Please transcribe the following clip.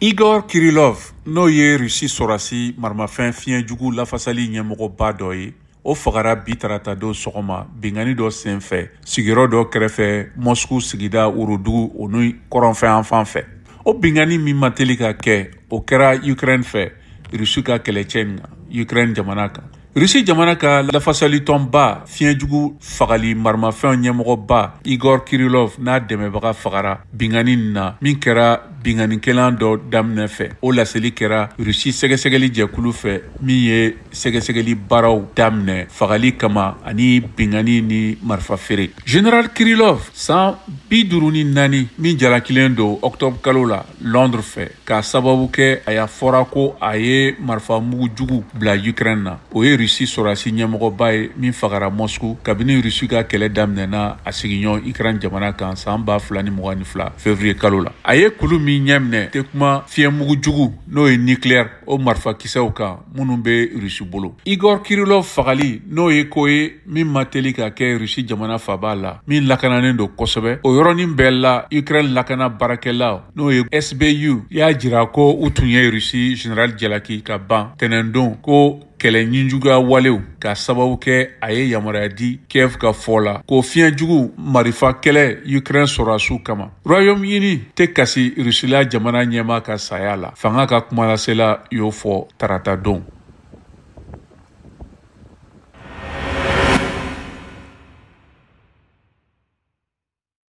Igor Kirillov n'o ye Rusi sɔrɔdasi maramafɛn fiɲɛjugu lafasali ɲɛmɔgɔba dɔ ye, o fagara bi tarata don sɔgɔma bingani dɔ senfɛ sigiyɔrɔ dɔ kɛrɛfɛ Moscou sigida worodugu o ni kɔrɔnfɛn an fan fɛ. O bingani min ma teli ka kɛ, o kɛra Ukraine fɛ Rusi ka kɛlɛcɛ nin kan, Ukraine jamana kan. Rusi jamana ka lafasalitɔnba fiɲɛjugu fagali maramafɛn ɲɛmɔgɔba Igor Kirillov n'a dɛmɛbaga fagara bingani nin na min kɛra binganikɛlan dɔ daminɛ fɛ. O laseli kɛra Rusi sɛgɛsɛgɛli jɛkulu fɛ min ye sɛgɛsɛgɛli baaraw daminɛ fagali kama ani bingani ni marifa feere. General Kirillov san 54 min jalakilen don octobre kalo la Londres fɛ k'a sababu kɛ a y'a fɔra ko a ye marifa mugu jugu bila Ukraine na. O ye Rusi sɔrɔdasi ɲɛmɔgɔba ye min fagara Moscou kabini Rusi ka kɛlɛ daminɛna a sigiɲɔgɔn Ukraine jamana kan san 2022 février kalo la. A ye kulu min ɲɛminɛ tɛ kuma fiɲɛmugu jugu n'o ye nucléaire o marifa kisɛw kan minnu bɛ Rusi bolo. Igor Kirillov fagali n'o ye ko ye min ma teli ka kɛ Rusi jamana faba la min lakananen don kosɛbɛ. O yɔrɔnin bɛɛ la Ukraine lakana baarakɛlaw n'o ye SBU y'a jira ko u tun ye Rusi général jalaki ka ban tɛnɛndon ko kɛlɛ ɲinjuguya walew ka sababu kɛ a ye yamaruya di Kiev ka fɔ la k'o fiɲɛjugu marifa kɛlɛ Ukraine sɔrɔdasiw kama. Royaume-Uni tɛ kasi Rusila jamana ɲɛma ka saya la. Fanga ka kumalasela y'o fɔ tarata don.